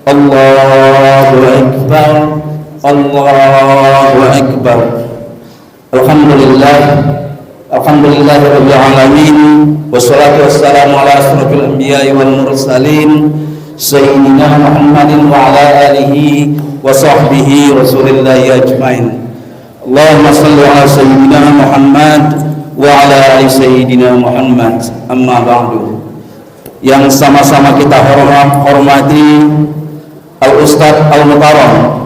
Allahu Akbar, Allahu Akbar. Alhamdulillahirabbil alamin, wassalatu wassalamu ala asyrofil anbiya'i wal mursalin sayyidina Muhammadin wa ala alihi wa sahbihi rasulillahi ajmain. Allahumma shalli ala sayyidina Muhammad wa ala ali sayyidina Muhammad. Amma ba'du. Yang sama-sama kita hormati Al-Ustadz Al-Mukarram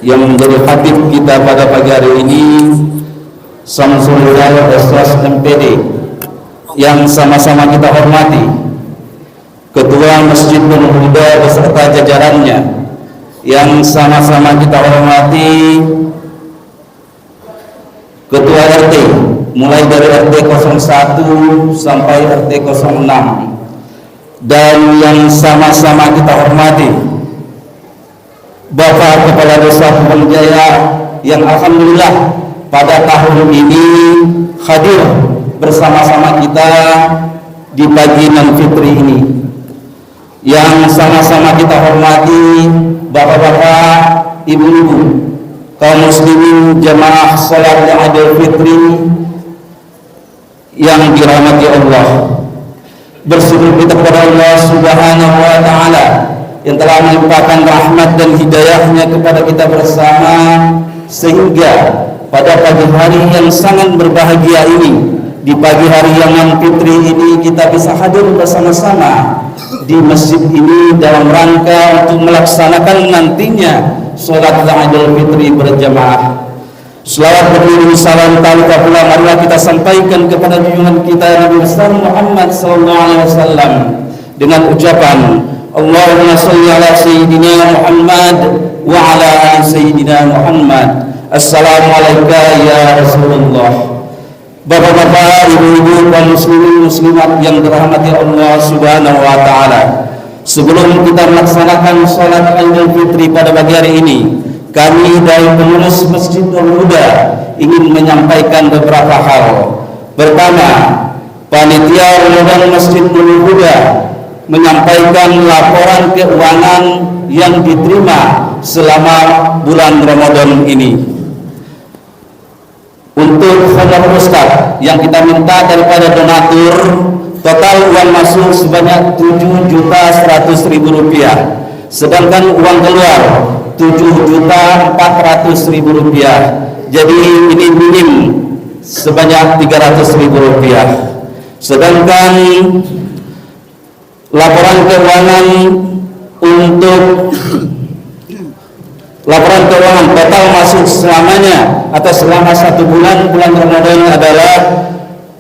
yang menjadi khatib kita pada pagi hari ini, Samsul Hidayat Ustadz MPD. Yang sama-sama kita hormati Ketua Masjid Nurul Huda beserta jajarannya. Yang sama-sama kita hormati Ketua RT, mulai dari RT 01 sampai RT 06, dan yang sama-sama kita hormati Bapak Kepala Desa Kebon Jaya yang alhamdulillah pada tahun ini hadir bersama-sama kita di pagi Idul Fitri ini. Yang sama-sama kita hormati Bapak-bapak, Ibu-ibu, kaum muslimin jamaah salat Idul Fitri yang dirahmati Allah. Bersyukur kita kepada Allah Subhanahu wa taala yang telah melimpahkan rahmat dan hidayahnya kepada kita bersama, sehingga pada pagi hari yang sangat berbahagia ini, di pagi hari yang Idul Fitri ini, kita bisa hadir bersama-sama di masjid ini dalam rangka untuk melaksanakan nantinya sholat Idul Fitri berjamaah. Selawat beriring salam talika pula marilah kita sampaikan kepada junjungan kita Nabi besar Muhammad SAW dengan ucapan Allahumma sholli ala sayyidina Muhammad wa ala ali sayyidina Muhammad. Assalamualaikum ya Rasulullah. Bapak-bapak, ibu-ibu, kaum muslimin muslimat yang dirahmati Allah Subhanahu wa taala. Sebelum kita melaksanakan salat Idul Fitri pada pagi hari ini, kami dari pengurus Masjid Nurul Huda ingin menyampaikan beberapa hal. Pertama, panitia Ramadan Masjid Nurul Huda menyampaikan laporan keuangan yang diterima selama bulan Ramadan ini. Untuk honor Ustaz yang kita minta daripada donatur, total uang masuk sebanyak Rp7.100.000, sedangkan uang keluar Rp7.400.000. Jadi ini minim sebanyak Rp300.000. Sedangkan laporan keuangan untuk laporan keuangan total masuk selamanya atau selama 1 bulan Ramadan adalah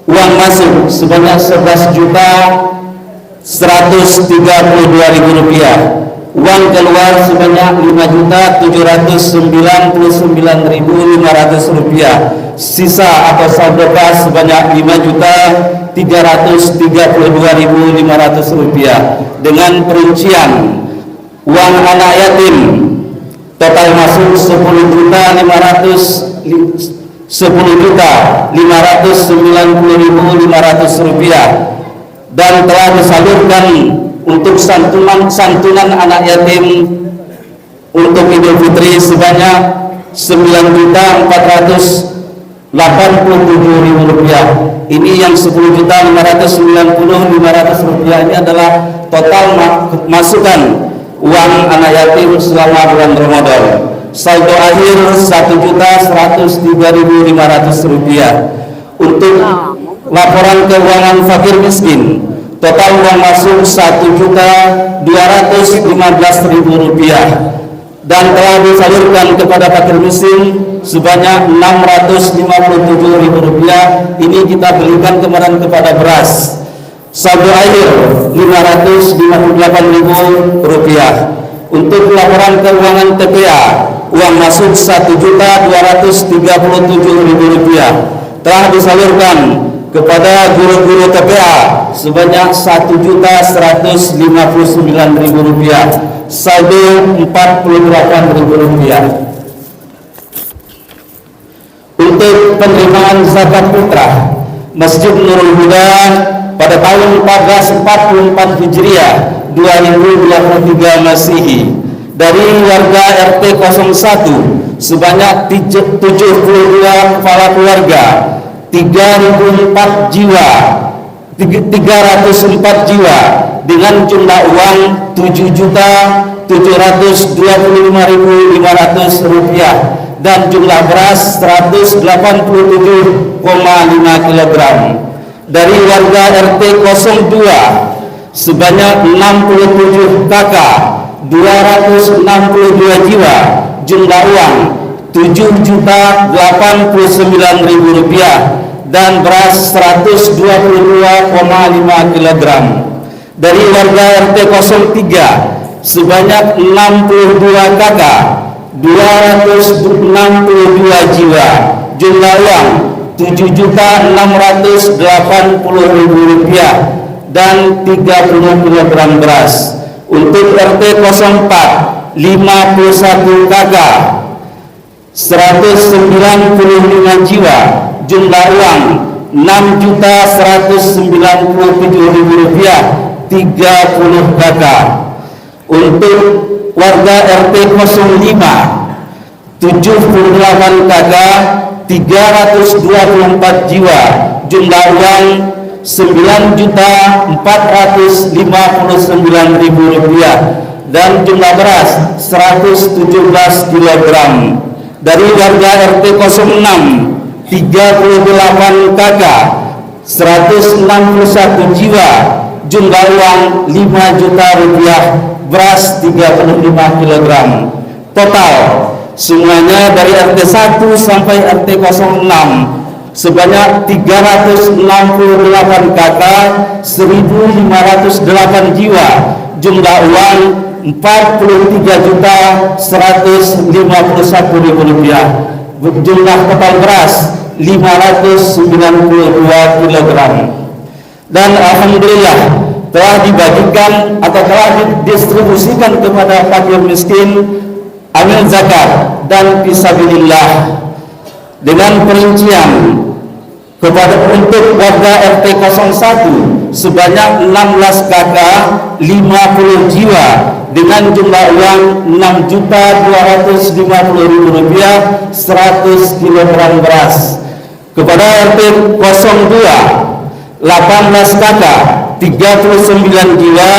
uang masuk sebanyak Rp11.132.000, uang keluar sebanyak Rp5.099.500, sisa atau saldo kas sebanyak Rp5.332.500. Dengan perincian uang anak yatim total masuk Rp10.590.500 dan telah disalurkan untuk santunan anak yatim untuk Idul Fitri sebanyak Rp9.487.000. Ini yang Rp10.590.500 ini adalah total masukan uang anak yatim selama bulan Ramadan. Saldo akhir Rp1.103.500. Untuk laporan keuangan fakir miskin, total uang masuk Rp1.215.000 dan telah disalurkan kepada fakir miskin sebanyak Rp657.000. Ini kita berikan kemarin kepada beras. Saldo akhir Rp558.000. Untuk laporan keuangan TPA, uang masuk Rp1.237.000 telah disalurkan kepada guru-guru TPA sebanyak Rp1.159.000. Saldo Rp48.000. Untuk penerimaan zakat fitrah Masjid Nurul Huda pada tahun 1444 Hijriah 2023 Masehi. Dari warga RT 01 sebanyak 72 kepala keluarga, 304 jiwa dengan jumlah uang Rp7.725.500 dan jumlah beras 187,5 kg. Dari warga RT 02 sebanyak 67 kakak, 262 jiwa, jumlah uang Rp7.089.000 dan beras 122,5 kg. Dari warga RT 03 sebanyak 62 kakak, 262 jiwa, jumlah uang Rp7.680.000 dan 30 kg beras. Untuk RT 04 51 kakak, 195 jiwa, jumlah uang Rp6.197.000, 30 kakak. Untuk warga RT 05 78 kakak, 324 jiwa, jumlah uang Rp9.459.000 dan jumlah beras 117 kg. Dari warga RT 06 38 kakak, 161 jiwa, jumlah uang Rp5 juta, beras 35 kg. Total semuanya dari RT 1 sampai RT 06 sebanyak 368 kakak, 1.508 jiwa, jumlah uang Rp43.151.000, jumlah total beras 592 kg. Dan alhamdulillah telah dibagikan atau telah didistribusikan kepada fakir miskin, amil zakat dan fisabilillah dengan perincian kepada untuk warga RT 01 sebanyak 16 kakak, 50 jiwa dengan jumlah uang Rp6.250.000, 100 kg beras. Kepada RT 02 18 kakak, 39 jiwa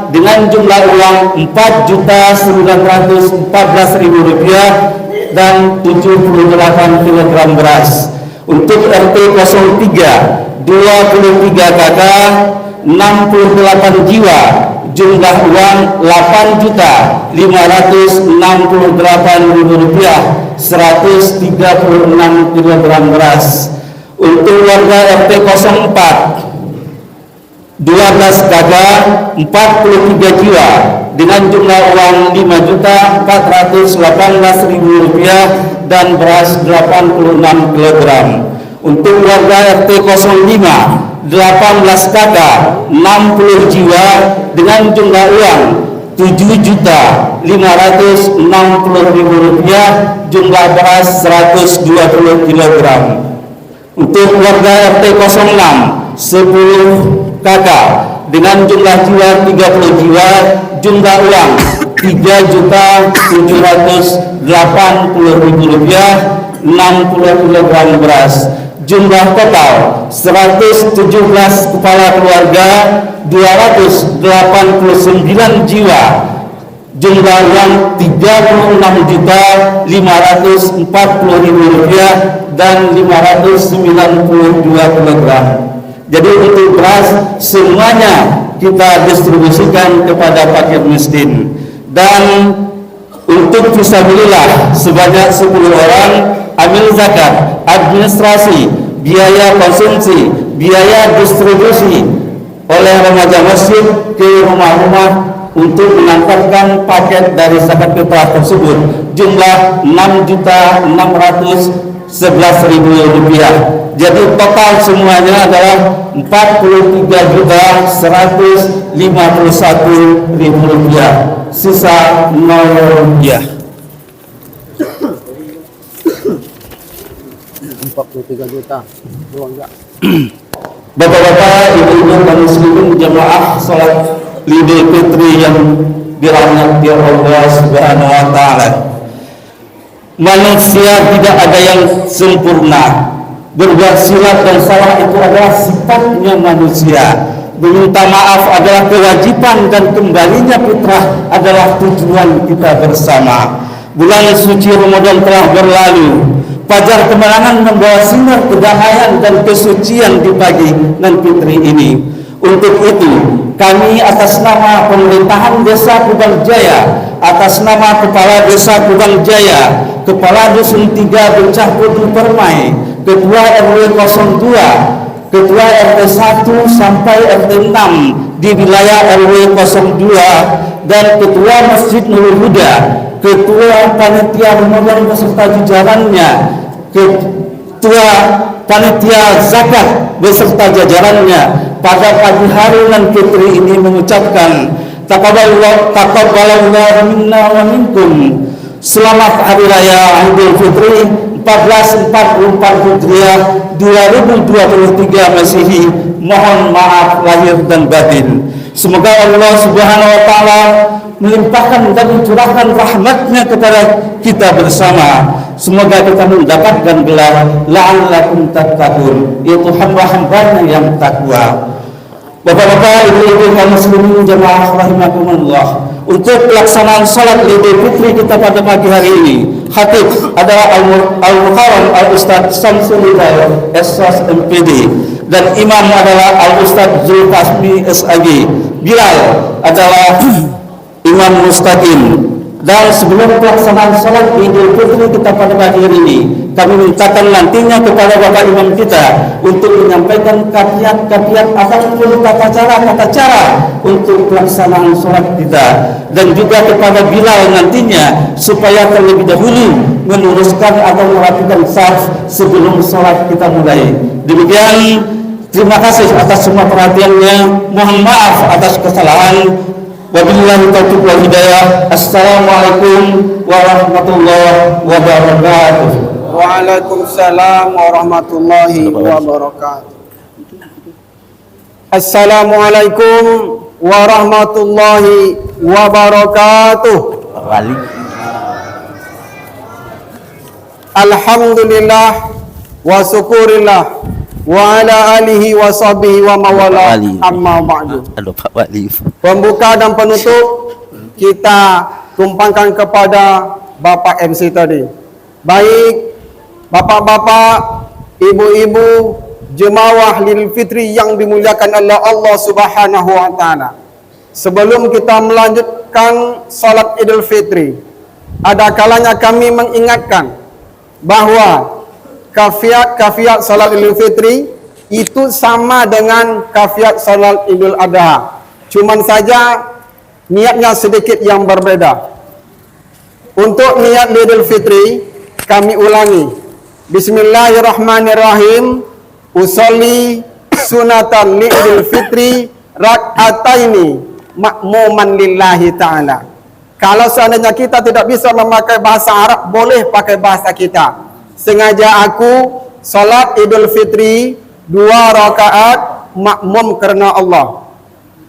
dengan jumlah uang Rp4.914.000 dan 78 kg beras. Untuk RT 03 23 kakak, 68 jiwa, jumlah uang Rp8.568.000, 136 kg beras. Untuk warga RT 04 12 kakak, 43 jiwa dengan jumlah uang Rp5.418.000 dan beras 86 kg. Untuk warga RT 05 18 kakak, 60 jiwa dengan jumlah uang Rp7.560.000, jumlah beras 120 kg. Untuk warga RT 06 10 kakak dengan jumlah jiwa 30 jiwa, jumlah uang Rp3.780.000, 60 kg beras. Jumlah total 117 kepala keluarga, 289 jiwa, jumlah uang Rp36.540.000 dan 592 kg. Jadi untuk beras semuanya kita distribusikan kepada fakir miskin. Dan untuk fisabilillah sebanyak 10 orang, amil zakat, administrasi, biaya konsumsi, biaya distribusi oleh remaja masjid ke rumah-rumah untuk mengantarkan paket dari zakat fitrah tersebut jumlah Rp6.611.000. Jadi total semuanya adalah Rp43.151.000. Sisa 0 ya. 43 juta. Doang enggak? Bapak-bapak, ibu-ibu kaum muslimin jamaah salat Idul Fitri yang dirahmati Allah Subhanahu wa taala. Manusia tidak ada yang sempurna. Berbuat silap dan salah itu adalah sifatnya manusia. Meminta maaf adalah kewajiban dan kembalinya fitrah adalah tujuan kita bersama. Bulan suci Ramadan telah berlalu. Fajar kemenangan membawa sinar kedamaian dan kesucian di pagi dan fitri ini. Untuk itu, kami atas nama pemerintahan Desa Kubang Jaya, atas nama Kepala Desa Kubang Jaya, Kepala Dusun 3 Bencah Kudu Permai, Ketua RW 02, Ketua RT 1 sampai RT 6 di wilayah RW 02, dan Ketua Masjid Nurul Huda, Ketua Panitia Ramadan beserta jajarannya, Ketua Panitia Zakat beserta jajarannya, pada pagi hari dan fitri ini mengucapkan taqabbalallahu minna wa minkum. Selamat Hari Raya Idul Fitri 1444 Hijriah 2023 Masehi. Mohon maaf lahir dan batin. Semoga Allah Subhanahu wa taala melimpahkan dan mencurahkan rahmatnya kepada kita bersama. Semoga kita mendapatkan gelar la'allakum tattaqun, yaitu hamba-hambanya yang takwa. Bapak-bapak, ibu-ibu kaum muslimin jamaah rahimakumullah, untuk pelaksanaan salat Idul Fitri kita pada pagi hari ini, khatib adalah Al-Mukarram Al-Ustaz Samsul Hidayah SS MPD, dan imam adalah Al-Ustaz Zulkasmi SAG. Bilal adalah Imam Mustaqim. Dan sebelum pelaksanaan salat Idul Fitri kita pada pagi hari ini, kami mintakan nantinya kepada Bapak Imam kita untuk menyampaikan kafiat-kafiat ataupun tata cara untuk pelaksanaan salat kita, dan juga kepada Bilal nantinya supaya terlebih dahulu meluruskan atau merapikan saf sebelum salat kita mulai. Demikian, terima kasih atas semua perhatiannya. Mohon maaf atas kesalahan. Wabillahi taufiq wal hidayah. Assalamualaikum warahmatullahi wabarakatuh. Waalaikumsalam warahmatullahi wabarakatuh. Assalamualaikum warahmatullahi wabarakatuh. Alhamdulillah wa syukurillah wa ala alihi wa sahbihi wa mawala, amma ba'du. Pembuka dan penutup kita tumpangkan kepada Bapak MC tadi. Baik bapak-bapak, ibu-ibu, jemaah Idul Fitri yang dimuliakan oleh Allah Subhanahu wa taala. Sebelum kita melanjutkan salat Idul Fitri, ada kalanya kami mengingatkan bahwa kafiat salat Idul Fitri itu sama dengan kafiat salat Idul Adha. Cuman saja niatnya sedikit yang berbeda. Untuk niat Idul Fitri kami ulangi. Bismillahirrahmanirrahim. Usolli sunatan Idul Fitri rak'ataini makmuman lillahi ta'ala. Kalau seandainya kita tidak bisa memakai bahasa Arab, boleh pakai bahasa kita. Sengaja aku salat Idul Fitri 2 rakaat makmum karena Allah.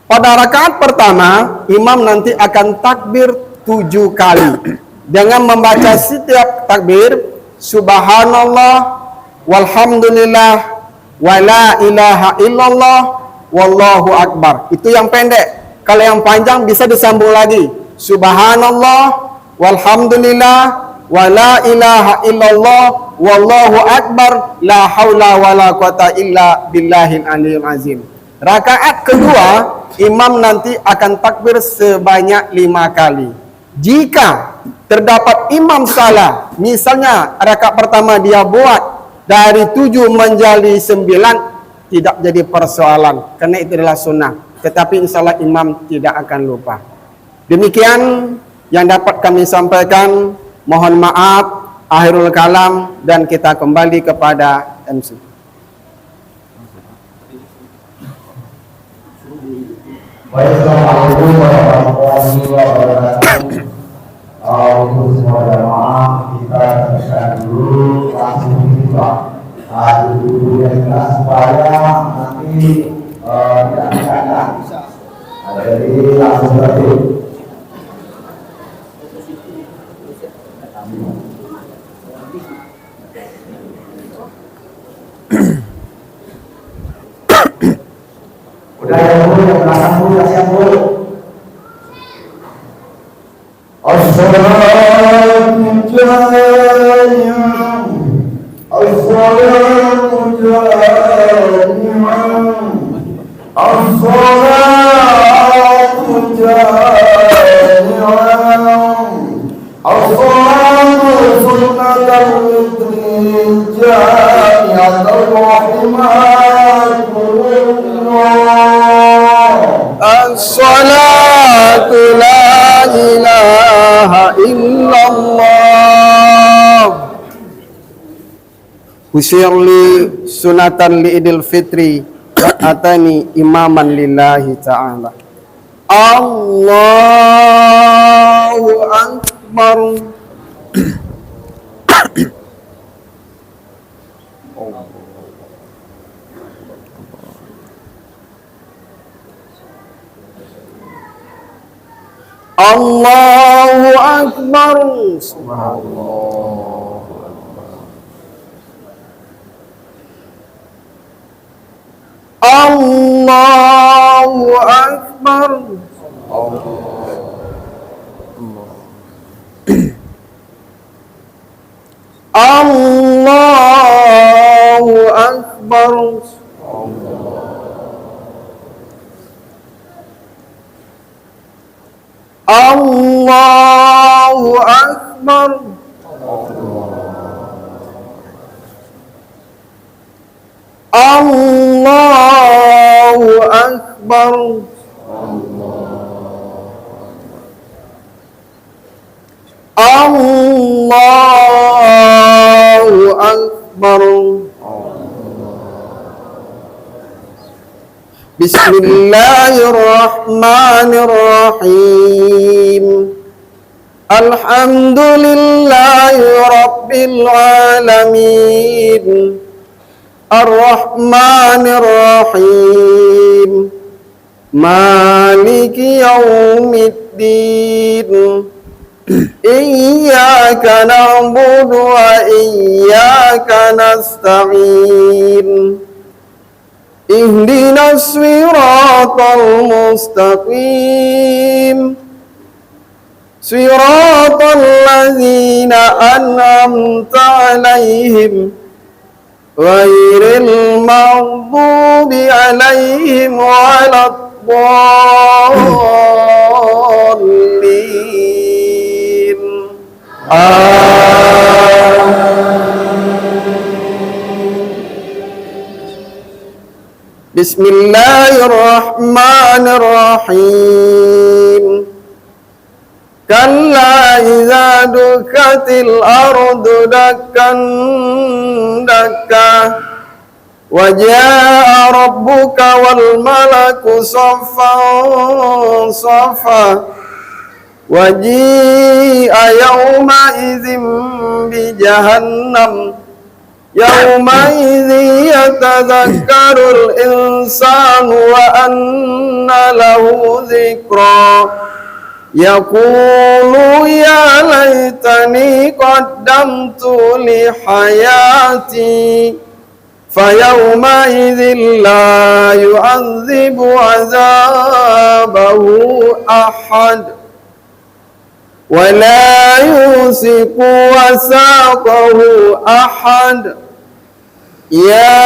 Pada rakaat pertama, imam nanti akan takbir 7 kali. Dengan membaca setiap takbir, subhanallah, walhamdulillah, wala ilaha illallah, wallahu akbar. Itu yang pendek. Kalau yang panjang bisa disambung lagi. Subhanallah, walhamdulillah, wala ilaha illallah, wallahu akbar, la haula wala quwata illa billahil aliyil azim. Rakaat kedua, imam nanti akan takbir sebanyak 5 kali. Jika terdapat imam salah, misalnya rakaat pertama dia buat dari 7 menjadi 9, tidak jadi persoalan, karena itu adalah sunnah. Tetapi insyaallah imam tidak akan lupa. Demikian yang dapat kami sampaikan. Mohon maaf, akhirul kalam, dan kita kembali kepada MC. Assalamualaikum warahmatullahi wabarakatuh. Untuk semua jamaah kita selesai dulu, langsung kita dulu yang kita supaya nanti tidak ada Jadi langsung tadi. Udah ya Bu, yang belakang Bu, kasihan Bu. As-salatu jami'an, as-salatu jami'an, as-salatu jami'an, as-salatu sunnatan witri jami'atan rahimatullah. As-salatu la ilaha illallah. Usyirli sunatan li idil fitri atani imaman lillahi ta'ala. Allahu Akbar. Allahu Akbar. Allahu Akbar. Allahu Akbar. Allahu Akbar. Allahu Akbar. Allahu Akbar. Bismillahirrahmanirrahim. Alhamdulillahi Rabbil alamin. Ar-Rahmanir-Rahim. Maliki yaumiddin. Iyyaka na'budu wa iyyaka nasta'in. Ihdinas siratal mustaqim. Siratal ladzina an'amta 'alaihim ghairil maghdubi 'alaihim waladdallin. Bismillahirrahmanirrahim. Kalla idza dukkatil ardu dakkan dakka wa jaa rabbuka wal malaku saffan saffa wa ji'a yawma idzin bi jahannam yawma idzi yatadhakkarul insanu wa anna lahu dzikra. Yaqulu ya laitani qaddamtu li hayati fayawma idzin la yu'adzibu 'adzabahu ahad wa la yusiqu wasaqahu ahad. Ya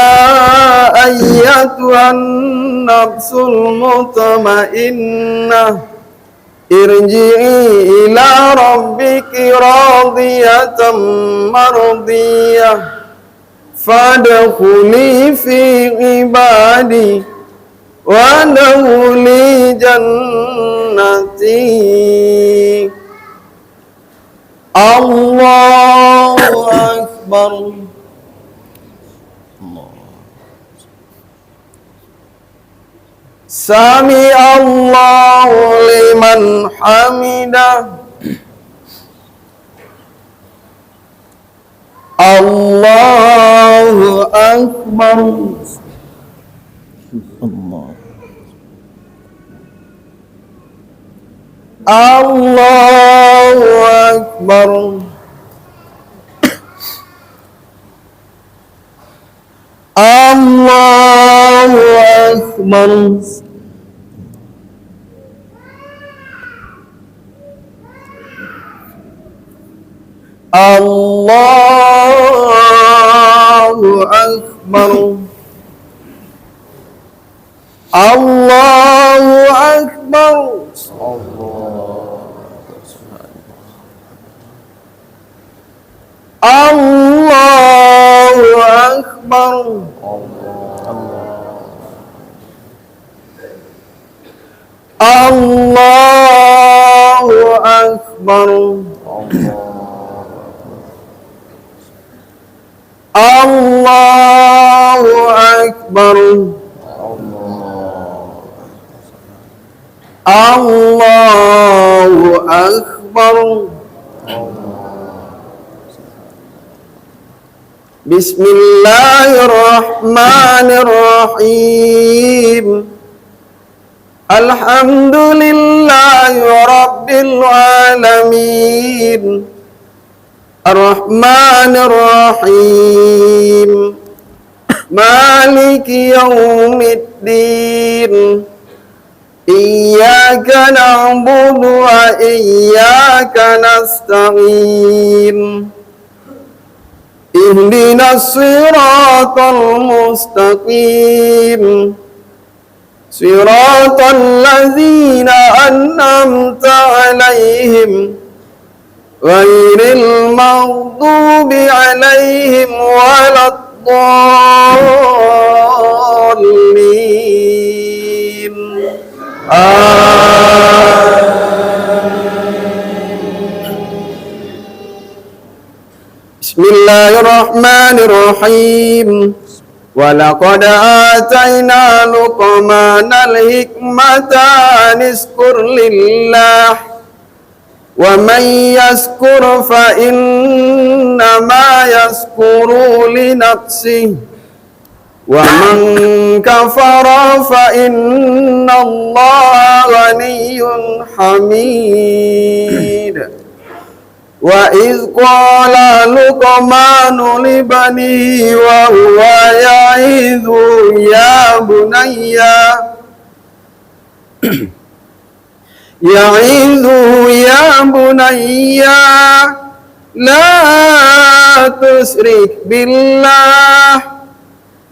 ayyatuhan nafsul mutmainnah irji'i ila rabbiki radiyatan mardiyah fadkhuli fi ibadi wa dkhuli jannati. Allahu Akbar. Sami Allahu liman hamidah. Allahu Akbar. Allah. Allahu Akbar. Allahu Akbar. Allahu Akbar. Allahu Akbar. Allahu Akbar. Allahu Akbar. Allahu Akbar. Allahu Akbar. Bismillahirrahmanirrahim. Alhamdulillahi Rabbil Alamin. Ar-Rahmanir-Rahim. Maliki Yawmiddin. Iyyaka na'budu wa iyyaka nasta'in. Ihdinas siratal mustaqim. Siratal ladzina an'amta 'alaihim ghairil maghdubi 'alaihim waladdallin. Bismillahirrahmanirrahim. Walaqad atayna Luqmanal hikmata anishkur lillah wa man yashkur fa innama yashkuru li nafsihi wa man kafara fa innallaha ghaniyyun hamid. Wa iz qala Luqmanu li banihi wa huwa ya'idhu ya bunayya la tusyrik billah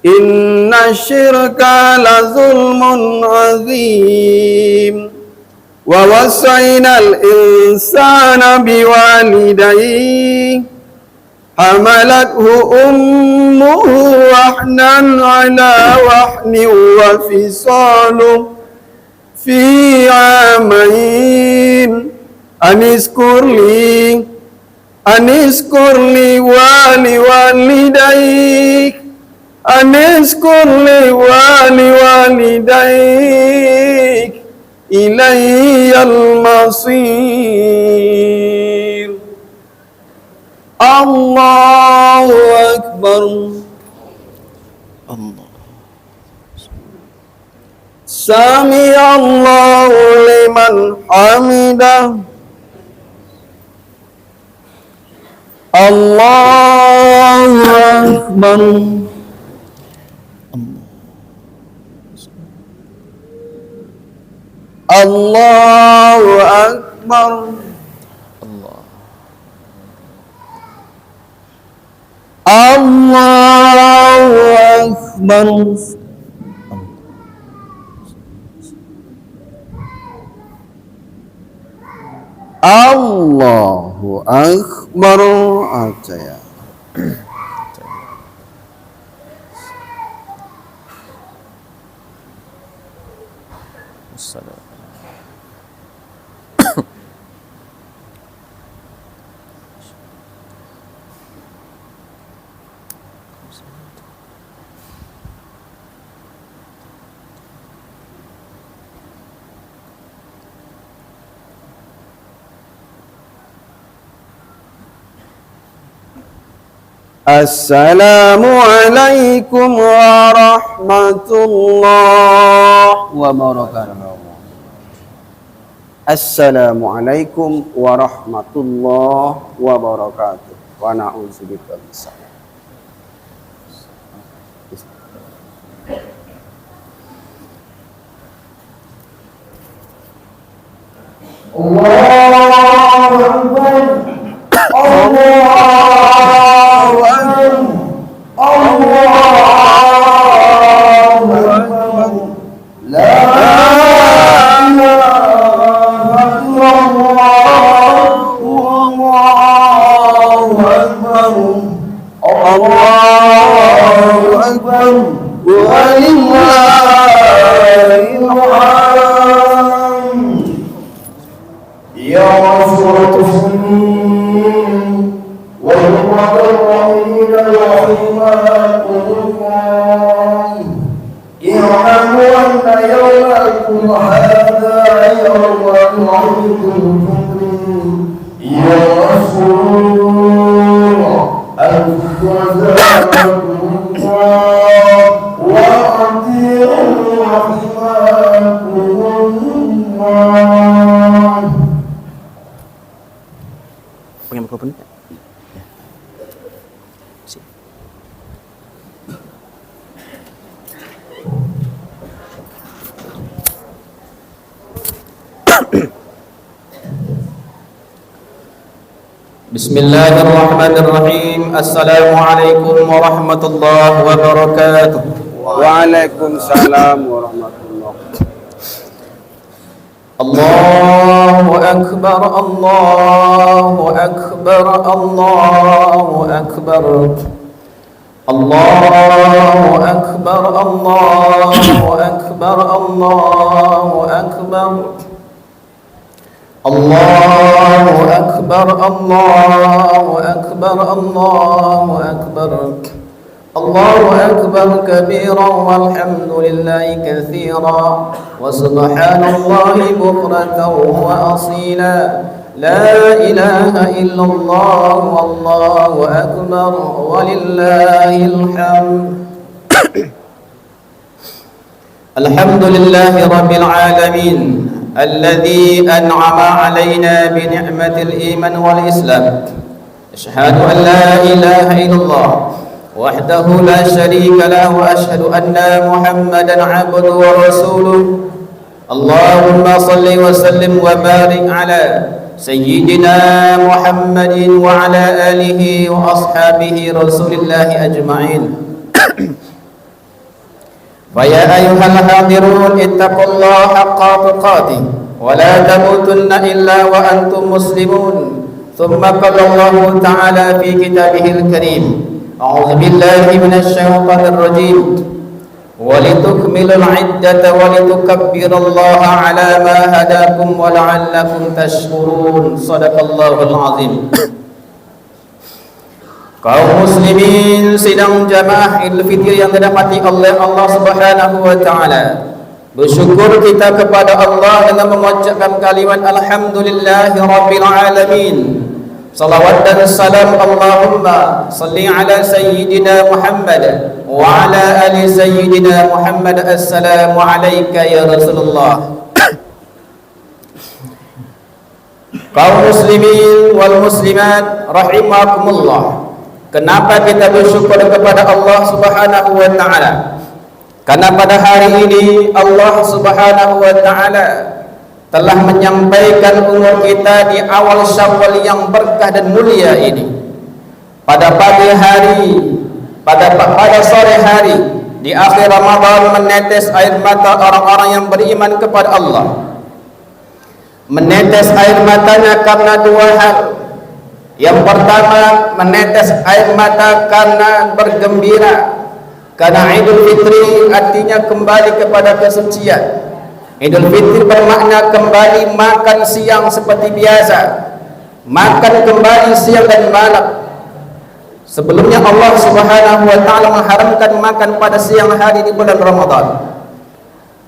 inna syirka la zulmun azim. Wa wasainal insana biwalidayhi hamalathu ummuhu wahnan ala wahnin wa fisaluhu fi amain anishkur li waliwalidayk anishkur li waliwalidayk ilayyal masir. Allahu Akbar. Allah. Sami Allahu liman hamidah. Allahu Akbar. Allahu Akbar. Allahu Akbar. Allahu Akbar. Acaya. Assalamualaikum warahmatullahi wabarakatuh. Assalamualaikum warahmatullahi wabarakatuh. Wa na'udzubika min syarri. Allahu Akbar. Allahu Akbar. Allahu Akbar. La ilaha illallah. Allahu Akbar. Allahu Akbar. Walillahil hamd. Ya Rasulullah wa rahmatullahi i'lamu anna yawmakum hadha yawmun 'idul ya Rasulullah al-jazakumullah wa ati'u rahimakumullah. Pakai mikrofon. Bismillahirrahmanirrahim. Assalamualaikum warahmatullahi wabarakatuh. Waalaikumsalam warahmatullahi wabarakatuh. Allahu akbar, Allahu akbar, Allahu akbar. Allahu akbar, Allahu akbar, Allahu akbar. Allahu akbar, Allahu akbar, Allahu akbar. Allahu akbar kabiran walhamdulillahi katsiran wa subhanallahi bukratan wa asila. La ilaha illallah wallahu akbar walillahil hamd. Alhamdulillahi rabbil alamin. الذي أنعم علينا بنعمة الإيمان والإسلام. أشهد أن لا إله إلا الله وحده لا شريك له وأشهد أن محمدا عبده ورسوله. اللهم صل وسلم وبارك على سيدنا محمد وعلى آله وأصحابه رسول الله أجمعين. فيا أيها الحاضرون اتقوا الله حق تقاته ولا تموتن إلا وأنتم مسلمون. ثم قال الله تعالى في كتابه الكريم: أعوذ بالله من الشيطان الرجيم ولتكملوا العدة ولتكبروا الله على ما هداكم ولعلكم تشكرون. صدق الله العظيم. Kaum muslimin sidang jamaah Idul Fitri yang dirahmati oleh Allah Subhanahu wa taala. Bersyukur kita kepada Allah dengan mengucapkan kalimat alhamdulillahi rabbil alamin. Salawat dan salam Allahumma salli ala sayyidina Muhammad wa ala ali sayyidina Muhammad. Assalamu alayka ya Rasulullah. Kaum muslimin wal muslimat rahimakumullah. Kenapa kita bersyukur kepada Allah Subhanahu wa taala? Karena pada hari ini Allah Subhanahu wa taala telah menyampaikan umur kita di awal Syawal yang berkah dan mulia ini. Pada pagi hari, pada sore hari, di akhir Ramadan menetes air mata orang-orang yang beriman kepada Allah. Menetes air matanya karena dua hal. Yang pertama, menetes air mata karena bergembira, karena Idul Fitri artinya kembali kepada kesucian. Idul Fitri bermakna kembali makan siang seperti biasa, makan kembali siang dan malam. Sebelumnya Allah Subhanahu wa taala mengharamkan makan pada siang hari di bulan Ramadan.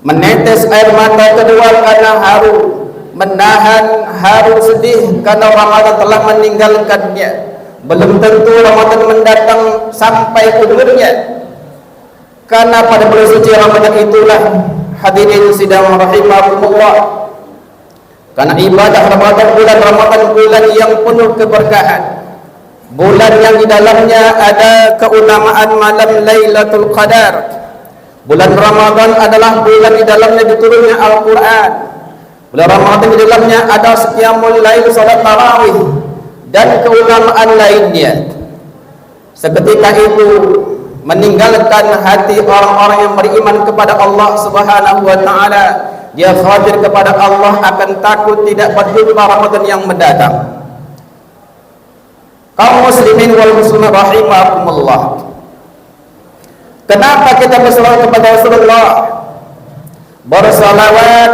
Menetes air mata kedua karena haru, menahan haru sedih karena Ramadan telah meninggalkannya. Belum tentu Ramadan mendatang sampai umurnya, karena pada bulan suci Ramadan itulah hadirin sidang rahimakumullah Karena ibadah Ramadan, bulan Ramadan, bulan yang penuh keberkahan, bulan yang di dalamnya ada keutamaan malam Lailatul Qadar. Bulan Ramadan adalah bulan di dalamnya diturunnya Al-Quran. Bulan Ramadan di dalamnya ada Qiyamul Lail, salat tarawih, dan keutamaan lainnya. Seketika itu meninggalkan hati orang-orang yang beriman kepada Allah Subhanahu wa taala. Dia khawatir kepada Allah, akan takut tidak berjumpa Ramadan yang mendatang. Kaum muslimin wal muslimat rahimakumullah, kenapa kita bersalawat kepada Rasulullah, bersalawat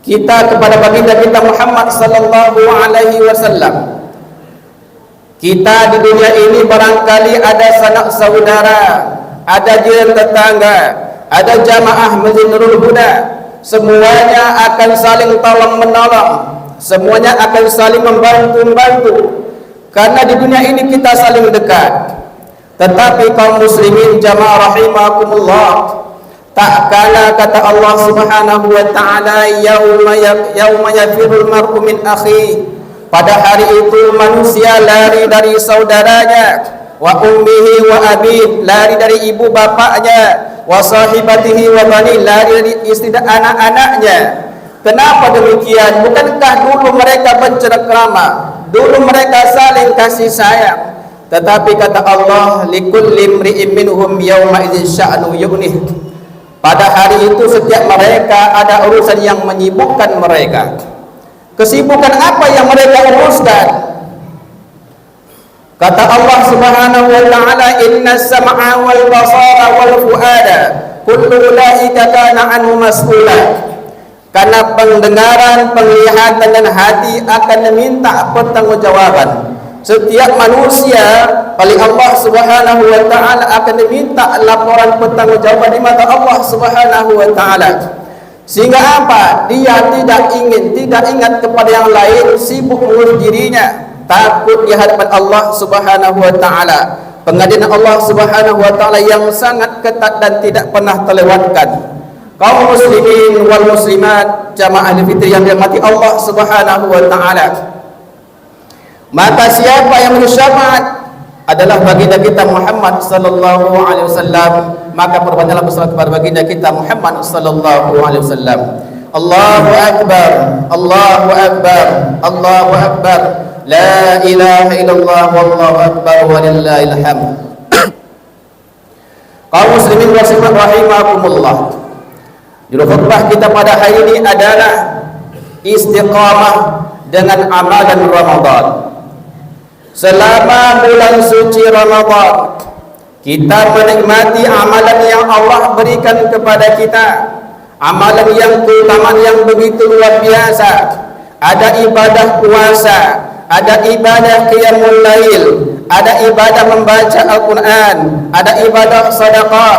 kita kepada baginda kita Muhammad sallallahu alaihi wasallam? Kita di dunia ini barangkali ada sanak saudara, ada jiran tetangga, ada jamaah Masjid Nurul Huda. Semuanya akan saling tolong menolong, semuanya akan saling membantu-membantu, karena di dunia ini kita saling dekat. Tetapi kaum muslimin jamaah rahimakumullah, tak kala kata Allah Subhanahu wa taala, yauma yafirul mar'u min akhi, pada hari itu manusia lari dari saudaranya, wa ummihi wa abih, lari dari ibu bapaknya, wa sahibatihi wa bani, lari dari istri dan anak-anaknya. Kenapa demikian? Bukankah dulu mereka bercengkrama, dulu mereka saling kasih sayang? Tetapi kata Allah, likulli imri'in minhum yawma idzin sya'nu yughnih, pada hari itu setiap mereka ada urusan yang menyibukkan mereka. Kesibukan apa yang mereka uruskan? Kata Allah Subhanahu wa taala, innas sam'a wal basara wal fuada kullu ulaika kana anhu mas'ula. Karena pendengaran, penglihatan dan hati akan meminta pertanggungjawaban. Setiap manusia oleh Allah Subhanahu wa taala akan diminta laporan pertanggungjawaban di mata Allah Subhanahu wa taala. Sehingga apa? Dia tidak ingat kepada yang lain, sibuk mengurus dirinya, takut di hadapan Allah Subhanahu wa taala. Pengadilan Allah Subhanahu wa taala yang sangat ketat dan tidak pernah terlewatkan. Kaum muslimin wal muslimat jamaah fitri yang dirahmati Allah Subhanahu wa taala, maka siapa yang bersyafaat adalah baginda kita Muhammad sallallahu alaihi wasallam, maka perbanyaklah bersalawat kepada baginda kita Muhammad sallallahu alaihi wasallam. Allahu akbar, Allahu akbar, Allahu akbar, la ilaha illallah wallahu akbar walillahil hamd. Kaum muslimin wa muslimat rahimakumullah, judul khutbah kita pada hari ini adalah istiqamah dengan amalan Ramadan. Selama bulan suci Ramadan, kita menikmati amalan yang Allah berikan kepada kita, amalan yang keutamaan yang begitu luar biasa. Ada ibadah puasa, ada ibadah qiyamul lail, ada ibadah membaca Al-Quran, ada ibadah sedekah,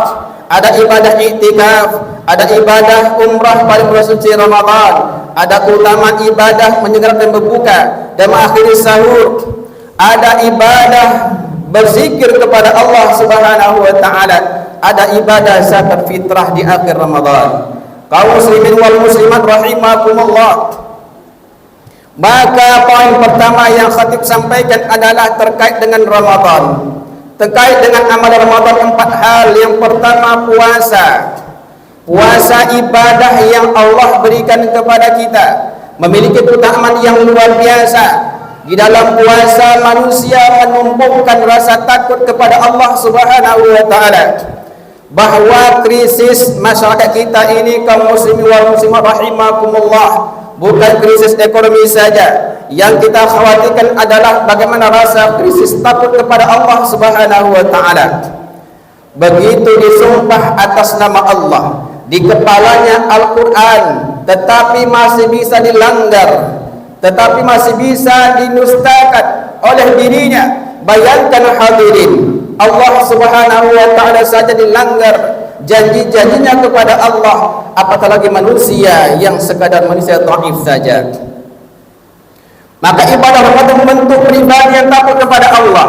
ada ibadah iktikaf, ada ibadah umrah pada bulan suci Ramadan, ada keutamaan ibadah menyegerakan berbuka dan mengakhiri sahur, ada ibadah berzikir kepada Allah Subhanahu wa taala, ada ibadah zakat fitrah di akhir Ramadan. Kaum muslimin wal muslimat rahimakumullah, maka poin pertama yang khatib sampaikan adalah terkait dengan Ramadan, terkait dengan amal Ramadan. 4 hal. Yang pertama puasa. Puasa ibadah yang Allah berikan kepada kita, memiliki keutamaan yang luar biasa. Di dalam puasa manusia menumbuhkan rasa takut kepada Allah Subhanahu wa taala, bahwa krisis masyarakat kita ini kaum muslimin wal muslimat rahimakumullah bukan krisis ekonomi saja. Yang kita khawatirkan adalah bagaimana rasa krisis takut kepada Allah Subhanahu wa taala. Begitu disumpah atas nama Allah, di kepalanya Al-Quran, tetapi masih bisa dilanggar, tetapi masih bisa dinustakan oleh dirinya. Bayangkan hadirin, Allah Subhanahu wa taala saja dilanggar janji-janjinya kepada Allah, apatah lagi manusia yang sekadar manusia dhaif saja. Maka ibadah Ramadan membentuk pribadi yang takut kepada Allah.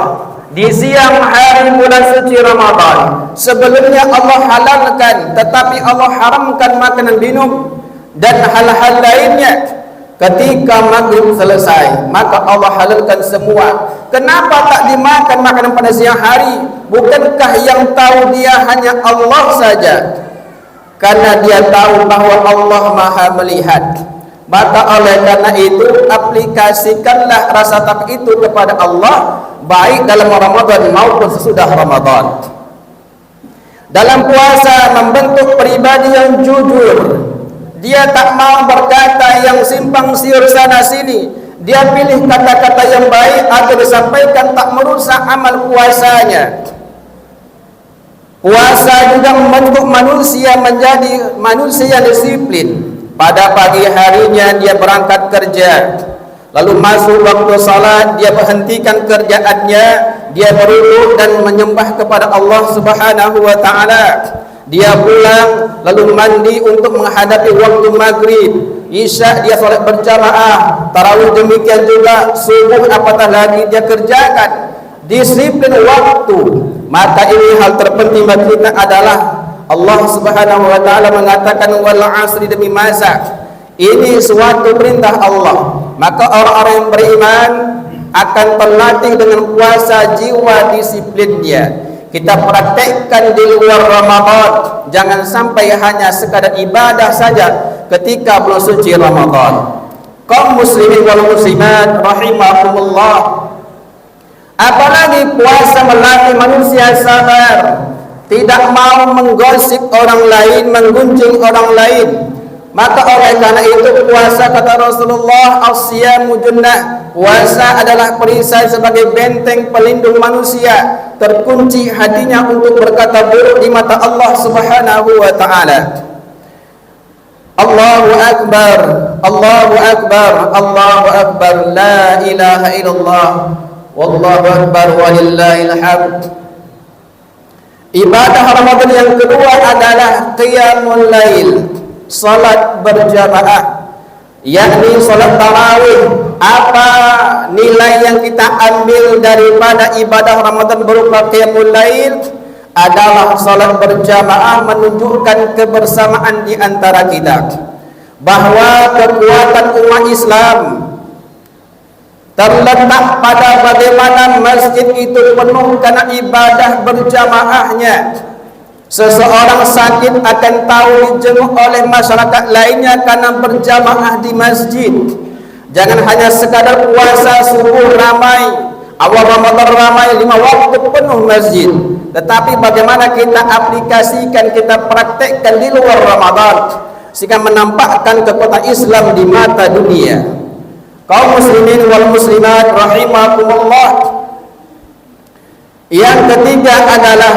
Di siang hari bulan suci Ramadan, sebelumnya Allah halalkan, tetapi Allah haramkan makanan minum dan hal-hal lainnya. Ketika maghrib selesai, maka Allah halalkan semua. Kenapa tak dimakan makanan pada siang hari? Bukankah yang tahu dia hanya Allah saja? Karena dia tahu bahwa Allah Maha melihat. Maka oleh karena itu, aplikasikanlah rasa takut itu kepada Allah, baik dalam Ramadan maupun sesudah Ramadan. Dalam puasa membentuk pribadi yang jujur. Dia tak mau berkata yang simpang siur sana sini. Dia pilih kata-kata yang baik agar disampaikan tak merusak amal puasanya. Puasa juga membentuk manusia menjadi manusia disiplin. Pada pagi harinya dia berangkat kerja, lalu masuk waktu salat dia berhentikan kerjaannya, dia berwudu dan menyembah kepada Allah Subhanahu wa taala. Dia pulang lalu mandi untuk menghadapi waktu maghrib, isya dia solat berjamaah, tarawih demikian juga, subuh apatah lagi dia kerjakan. Disiplin waktu. Maka ini hal terpenting bagi kita adalah Allah Subhanahu wa taala mengatakan wal 'asri, demi masa. Ini suatu perintah Allah. Maka orang-orang yang beriman akan terlatih dengan puasa jiwa disiplinnya. Kita praktekkan di luar Ramadan. Jangan sampai hanya sekadar ibadah saja ketika bulan suci Ramadan. Kaum muslimin wal muslimat rahimakumullah. Apalagi puasa melatih manusia sabar, tidak mau menggosip orang lain, menggunjing orang lain. Maka oleh karena itu puasa, kata Rasulullah, as-siyamu junnah, puasa adalah perisai sebagai benteng pelindung manusia, terkunci hatinya untuk berkata buruk di mata Allah Subhanahu wa taala. Allahu akbar, Allahu akbar, Allahu akbar, la ilaha illallah, wallahu akbar walillahil hamd. Ibadah Ramadan yang kedua adalah qiyamul lail, salat berjamaah, yakni salat tarawih. Apa nilai yang kita ambil daripada ibadah Ramadan berupa qiyamul lail? Adalah salat berjamaah menunjukkan kebersamaan di antara kita, bahwa kekuatan umat Islam terletak pada bagaimana masjid itu penuh karena ibadah berjamaahnya. Seseorang sakit akan tahu dijenguk oleh masyarakat lainnya karena berjamaah di masjid. Jangan hanya sekadar puasa subuh ramai, awal Ramadan ramai, 5 waktu penuh masjid. Tetapi bagaimana kita aplikasikan, kita praktekkan di luar Ramadan, sehingga menampakkan kekuatan Islam di mata dunia. Kaum muslimin wal muslimat rahimakumullah. Yang ketiga adalah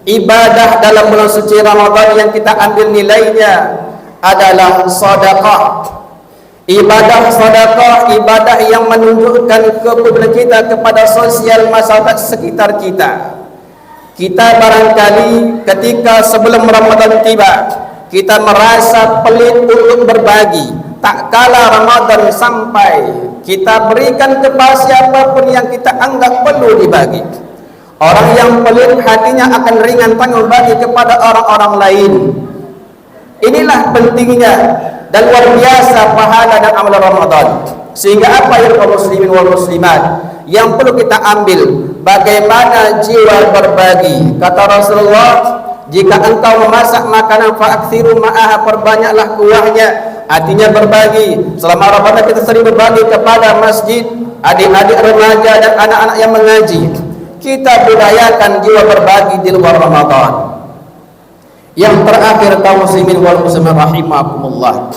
ibadah dalam bulan suci Ramadan yang kita ambil nilainya adalah sedekah. Ibadah sedekah, ibadah yang menunjukkan kepedulian kita kepada sosial masyarakat sekitar kita. Kita barangkali ketika sebelum Ramadan tiba, kita merasa pelit untuk berbagi. Tak kala Ramadan sampai, kita berikan kepada siapapun yang kita anggap perlu dibagi. Orang yang pelit hatinya akan ringan tanggung bagi kepada orang-orang lain. Inilah pentingnya dan luar biasa pahala dan amal Ramadan. Sehingga apa yang kaum muslimin wal muslimat yang perlu kita ambil, bagaimana jiwa berbagi. Kata Rasulullah, jika engkau memasak makanan fa'akthiru ma'aha, perbanyaklah kuahnya. Artinya berbagi. Selama Ramadan kita sering berbagi kepada masjid, adik-adik remaja dan anak-anak yang mengaji. Kita budayakan jiwa berbagi di luar Ramadan. Yang terakhir, kaum muslimin wal muslimat rahimakumullah,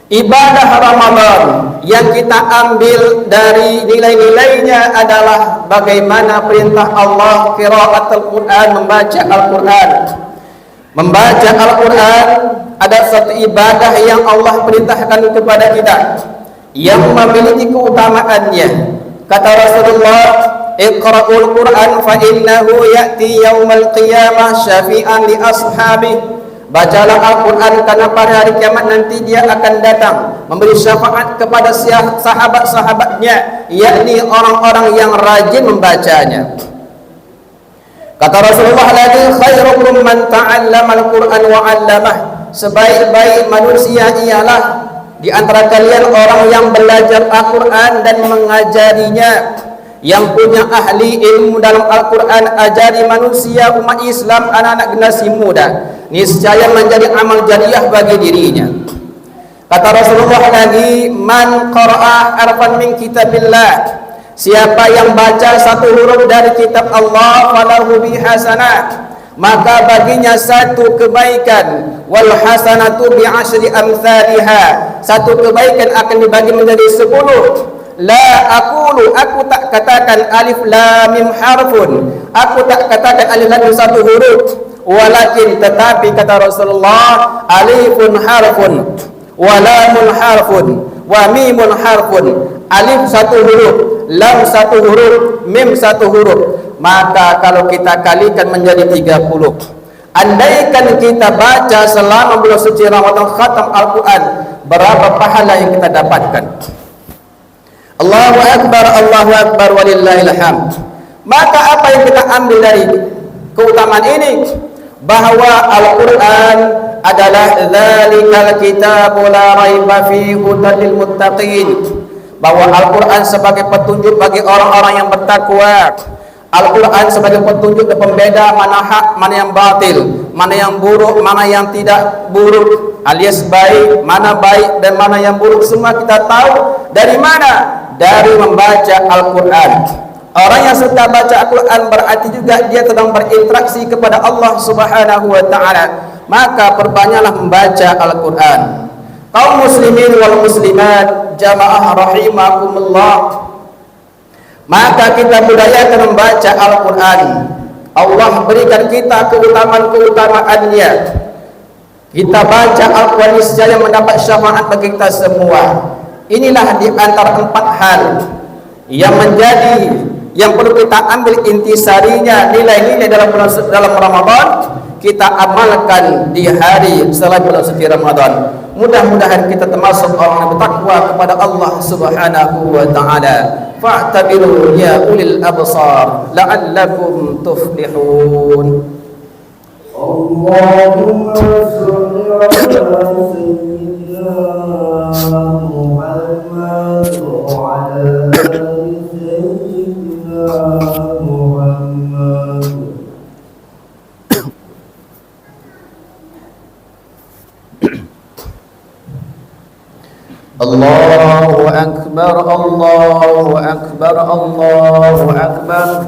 ibadah Ramadan yang kita ambil dari nilai-nilainya adalah bagaimana perintah Allah qiraatul Quran, membaca Al-Quran. Membaca Al-Quran ada satu ibadah yang Allah perintahkan kepada kita, yang memiliki keutamaannya. Kata Rasulullah, Iqra'ul Quran fa innahu ya'ti yaumal qiyamah syafi'an li ashabi. Bacalah Al-Quran karena pada hari kiamat nanti dia akan datang memberi syafaat kepada sahabat-sahabatnya, yakni orang-orang yang rajin membacanya. Kata Rasulullah lagi, khairukum man ta'allama al-Quran wa 'allamah. Sebaik-baik manusia ialah di antara kalian orang yang belajar Al-Quran dan mengajarinya, yang punya ahli ilmu dalam Al-Quran, ajari manusia umat Islam, anak-anak generasi muda, niscaya menjadi amal jariah bagi dirinya. Kata Rasulullah lagi, man qara'a harfan min kitabillah, siapa yang baca satu huruf dari kitab Allah, falahu bi hasanah, maka baginya satu kebaikan, wal hasanatu bi asyri amsalihha, satu kebaikan akan dibagi menjadi 10. La aqulu, aku tak katakan alif lam mim harfun, aku tak katakan alif lam mim satu huruf, walakin tetapi kata Rasulullah, alifun harfun wa lamun harfun wa mimun harfun, alif satu huruf, lam satu huruf, mim satu huruf, maka kalau kita kalikan menjadi 30. Andaikan kita baca selama bulan suci Ramadan khatam Al-Quran, berapa pahala yang kita dapatkan? Allahu Akbar walillahil hamd. Maka apa yang kita ambil dari keutamaan ini? Bahwa Al-Quran adalah dzalikal kitabu la raiba fihi hudan lil muttaqin, bahwa Al-Quran sebagai petunjuk bagi orang-orang yang bertakwa. Al-Quran sebagai petunjuk dan pembeda mana hak, mana yang batil, mana yang buruk, mana yang tidak buruk, alias baik, mana baik dan mana yang buruk, semua kita tahu dari mana? Dari membaca Al-Quran. Orang yang suka baca Al-Quran berarti juga dia sedang berinteraksi kepada Allah Subhanahu wa ta'ala. Maka perbanyaklah membaca Al-Quran. Kaum muslimin wal muslimat jamaah rahimakumullah, maka kita budayakan membaca Al-Quran. Allah berikan kita keutamaan-keutamaannya. Kita baca Al-Quran niscaya mendapat syafaat bagi kita semua. Inilah di antara 4 hal yang menjadi, yang perlu kita ambil intisarinya, nilai-nilai dalam Ramadan, kita amalkan di hari setelah bulan suci Ramadan. Mudah-mudahan kita termasuk orang yang bertakwa kepada Allah Subhanahu wa ta'ala. Fa'tabiru ya ulil absar la'allakum tuflihun. Allahumma shalli ala sayyidina Muhammad wa ala ali sayyidina Muhammad. Allahu akbar, Allahu akbar, Allahu akbar,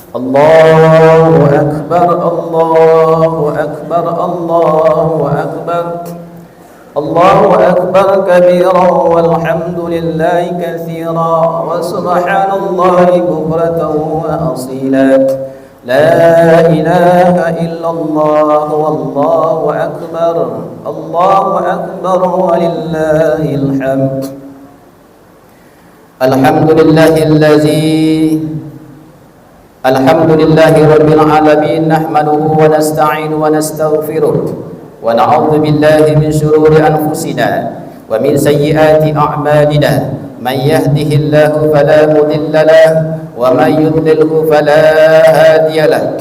Allahu akbar, Allahu akbar, Allahu akbar, Allahu akbar kabiran walhamdulillahi katsiran wa subhanallahi bukratan wa asila. La ilaha illallah wallahu akbar, Allahu akbar walillahil hamd. Alhamdulillahi rabbil alamin, nahmaduhu wa nasta'inu wa nastaghfiruh wa na'udzu billahi min shururi anfusina wa min sayyiati a'malina. Man yahdihillahu fala mudilla lahu wa man yudlilhu fala hadiya lahu.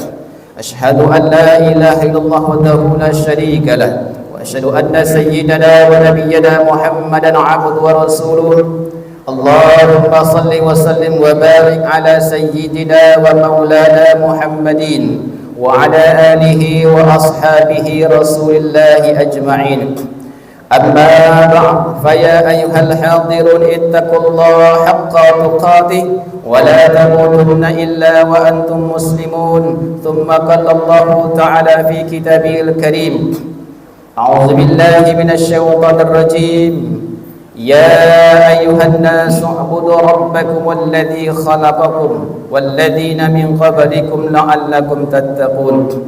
Ashhadu an la ilaha illallah wahdahu la syarika lahu wa ashhadu anna sayyidana wa nabiyyana Muhammadan 'abduhu wa rasuluh. Allahumma salli wa sallim wa barik ala sayyidina wa maulana Muhammadin wa ala alihi wa ashabihi rasulillahi ajma'in. Amma ba'd, faya ayyuhal hadirun ittaqullaha haqqa tuqatih wa la tamutunna illa wa antum muslimun. Thumma qala Allahu ta'ala fi kitabihil karim, a'udzu billahi minasy syaithanir rajim. Ya ayyuhan nasu u'budu rabbakum alladzi khalaqakum walladzina min qablikum la'allakum tattaqun.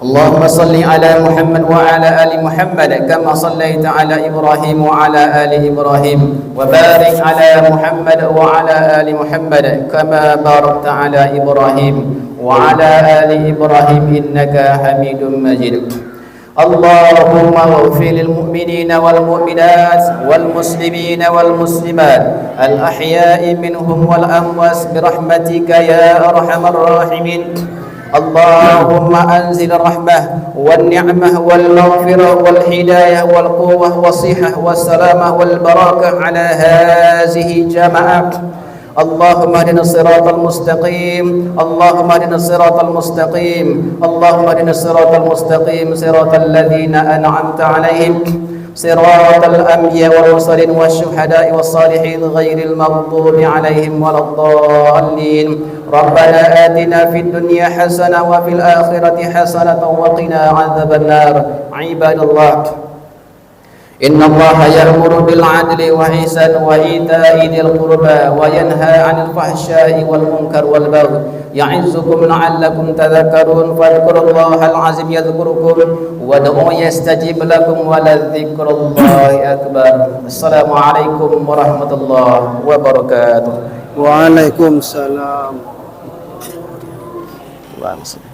Allahumma salli ala Muhammad wa ala ali Muhammad kama sallaita ala Ibrahim wa ala ali Ibrahim wa barik ala Muhammad wa ala ali Muhammad kama barakta ala Ibrahim wa ala ali Ibrahim innaka Hamidum Majid. Allahumma ighfir lil mu'minina wal mu'minat wal muslimina wal muslimat al ahya'i minhum wal amwas bi rahmatika ya arhamar rahimin. اللهم أنزل الرحمة والنعمة والمغفرة والهداية والقوة والصحة والسلامة والبركة على هذه الجماعة. اللهم اهدنا الصراط المستقيم، اللهم اهدنا الصراط المستقيم، اللهم اهدنا الصراط المستقيم، صراط الذين أنعمت عليهم، صراط الأنبياء والمرسلين والشهداء والصالحين غير المغضوب عليهم ولا الضالين. ربنا آتنا في الدنيا حسنة وفي الآخرة حسنة وقنا عذاب النار. عباد الله، إن الله يأمر بالعدل والإحسان وإيتاء ذي القربى وينهى عن الفحشاء والمنكر والبغي يعظكم لعلكم تذكرون. فاذكروا الله العظيم يذكركم وادعوه يستجيب لكم ولذكر الله أكبر. السلام عليكم ورحمة الله وبركاته. Waalaikumsalam. Allahumma